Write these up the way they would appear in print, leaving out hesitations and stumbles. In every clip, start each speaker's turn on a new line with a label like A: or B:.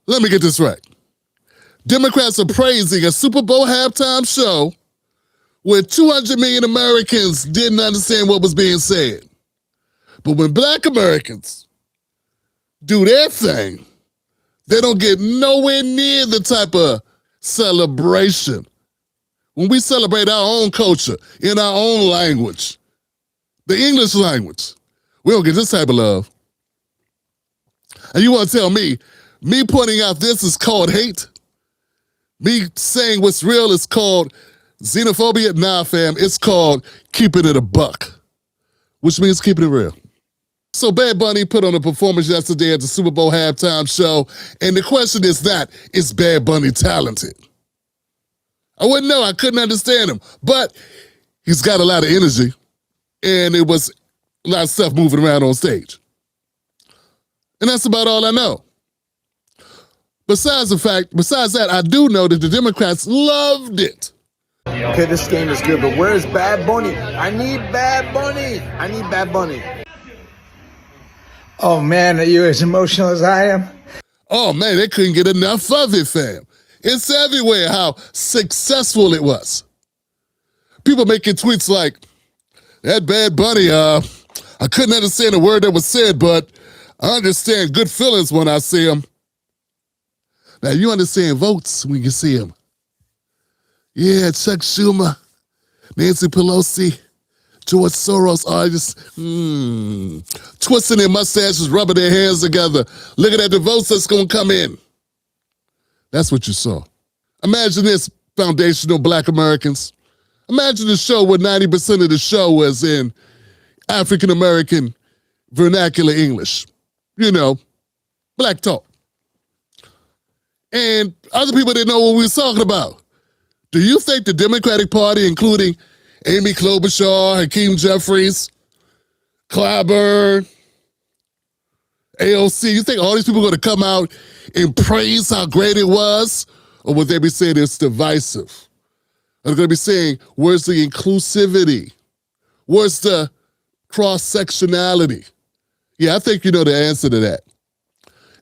A: Let me get this right. Democrats are praising a Super Bowl halftime show where 200 million Americans didn't understand what was being said. But when black Americans do their thing, they don't get nowhere near the type of celebration. When we celebrate our own culture in our own language, the English language, we don't get this type of love. And you want to tell me pointing out this is called hate? Me saying what's real is called xenophobia? Nah, fam, it's called keeping it a buck, which means keeping it real. So Bad Bunny put on a performance yesterday at the Super Bowl halftime show, and the question is not, is Bad Bunny talented? I wouldn't know, I couldn't understand him, but he's got a lot of energy, and it was a lot of stuff moving around on stage. And that's about all I know. Besides that, I do know that the Democrats loved it.
B: Okay, this game is good, but where is Bad Bunny? I need Bad Bunny. I need Bad Bunny.
C: Oh man, are you as emotional as I am?
A: Oh man, they couldn't get enough of it, fam. It's everywhere how successful it was. People making tweets like, that Bad Bunny, I couldn't understand a word that was said, but I understand good feelings when I see him. Now, you understand votes when you see him. Yeah, Chuck Schumer, Nancy Pelosi, George Soros are just twisting their mustaches, rubbing their hands together, looking at the votes that's going to come in. That's what you saw. Imagine this, foundational black Americans. Imagine a show where 90% of the show was in African-American vernacular English. You know, black talk. And other people didn't know what we was talking about. Do you think the Democratic Party, including Amy Klobuchar, Hakeem Jeffries, Clyburn, AOC, you think all these people are going to come out and praise how great it was? Or would they be saying it's divisive? Are they going to be saying, where's the inclusivity? Where's the cross-sectionality? Yeah, I think you know the answer to that.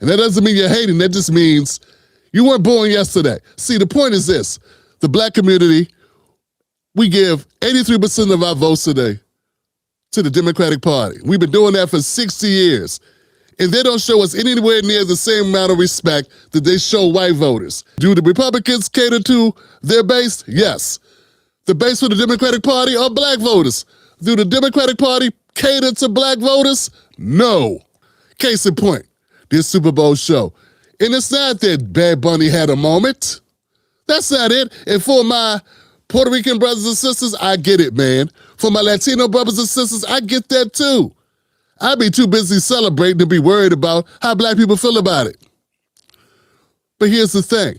A: And that doesn't mean you're hating. That just means you weren't born yesterday. See, the point is this. The black community, we give 83% of our votes today to the Democratic Party. We've been doing that for 60 years. And they don't show us anywhere near the same amount of respect that they show white voters. Do the Republicans cater to their base? Yes. The base for the Democratic Party are black voters. Do the Democratic Party cater to black voters? No. Case in point, this Super Bowl show. And it's not that Bad Bunny had a moment. That's not it. And for my Puerto Rican brothers and sisters, I get it, man. For my Latino brothers and sisters, I get that too. I'd be too busy celebrating to be worried about how black people feel about it. But here's the thing.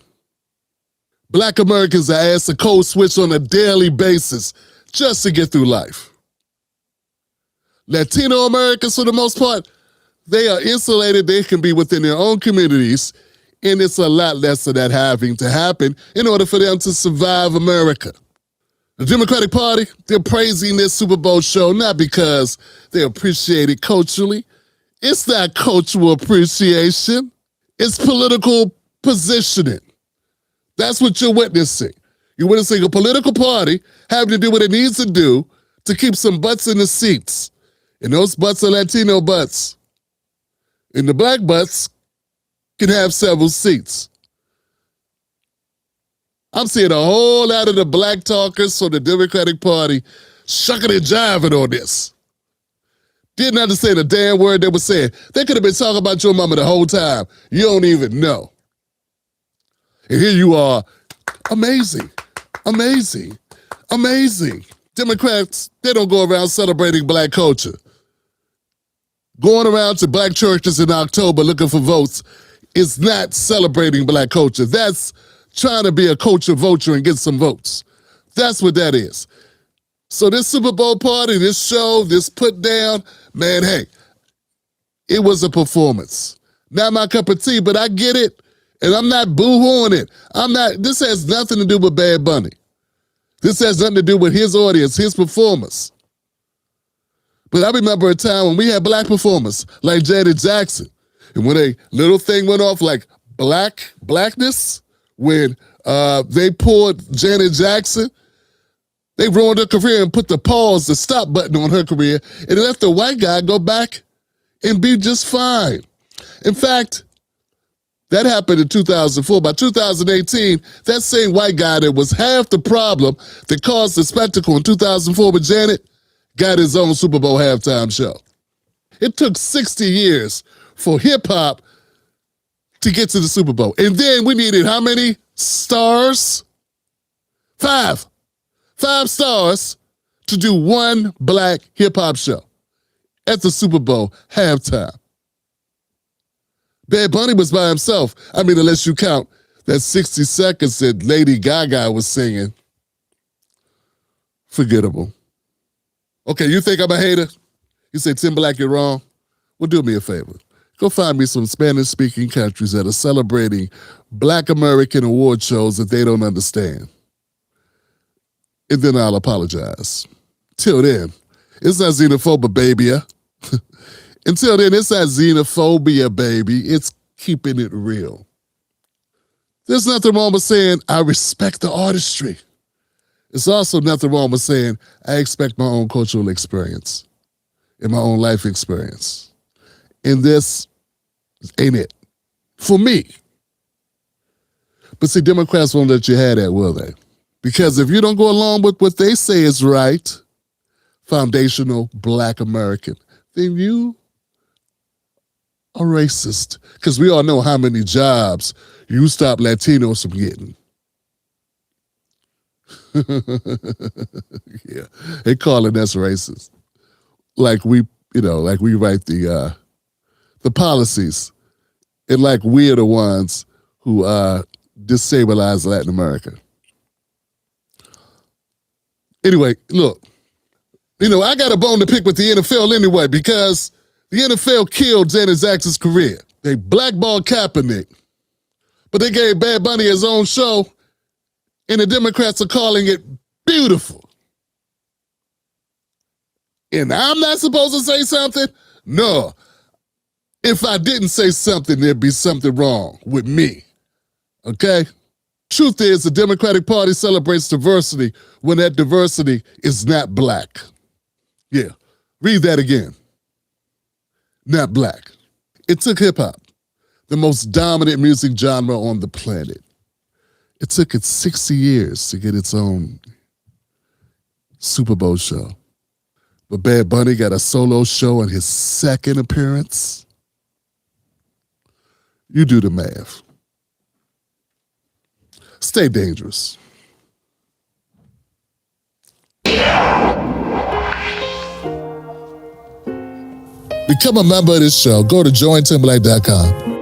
A: Black Americans are asked to code switch on a daily basis just to get through life. Latino Americans, for the most part, they are insulated. They can be within their own communities, and it's a lot less of that having to happen in order for them to survive America. The Democratic Party, they're praising this Super Bowl show not because they appreciate it culturally. It's not cultural appreciation. It's political positioning. That's what you're witnessing. You're witnessing a political party having to do what it needs to do to keep some butts in the seats. And those butts are Latino butts. And the black butts can have several seats. I'm seeing a whole lot of the black talkers from the Democratic Party shucking and jiving on this. Didn't understand a damn word they were saying. They could have been talking about your mama the whole time. You don't even know. And here you are, amazing, amazing, amazing. Democrats, they don't go around celebrating black culture. Going around to black churches in October looking for votes is not celebrating black culture. That's trying to be a culture vulture and get some votes. That's what that is. So this Super Bowl party, this show, this put down, man, hey, it was a performance. Not my cup of tea, but I get it. And I'm not boo-hooing it. This has nothing to do with Bad Bunny. This has nothing to do with his audience, his performers. But I remember a time when we had black performers like Janet Jackson. And when a little thing went off like blackness when they pulled Janet Jackson. They ruined her career and put the pause, the stop button on her career, and let the white guy go back and be just fine. In fact, that happened in 2004. By 2018, that same white guy that was half the problem that caused the spectacle in 2004 with Janet got his own Super Bowl halftime show. It took 60 years for hip-hop to get to the Super Bowl. And then we needed how many stars? 5. 5 stars to do one black hip-hop show at the Super Bowl halftime. Bad Bunny was by himself. I mean, unless you count that 60 seconds that Lady Gaga was singing. Forgettable. Okay, you think I'm a hater? You say, Tim Black, you're wrong? Well, do me a favor. Go find me some Spanish-speaking countries that are celebrating Black American award shows that they don't understand. And then I'll apologize. Till then, it's not xenophobia, baby. Until then, it's not xenophobia, baby. It's keeping it real. There's nothing wrong with saying, I respect the artistry. There's also nothing wrong with saying, I expect my own cultural experience and my own life experience. And this ain't it. For me. But see, Democrats won't let you have that, will they? Because if you don't go along with what they say is right, foundational Black American, then you are racist. Because we all know how many jobs you stop Latinos from getting. Yeah, they calling us racist. Like we write the policies, and like we're the ones who destabilize Latin America. Anyway, look, I got a bone to pick with the NFL anyway because the NFL killed Janet Jackson's career. They blackballed Kaepernick, but they gave Bad Bunny his own show, and the Democrats are calling it beautiful. And I'm not supposed to say something? No. If I didn't say something, there'd be something wrong with me. Okay? Truth is, the Democratic Party celebrates diversity when that diversity is not black. Yeah, read that again. Not black. It took hip-hop, the most dominant music genre on the planet. It took it 60 years to get its own Super Bowl show. But Bad Bunny got a solo show in his second appearance. You do the math. Stay dangerous. Become a member of this show. Go to jointimberlake.com.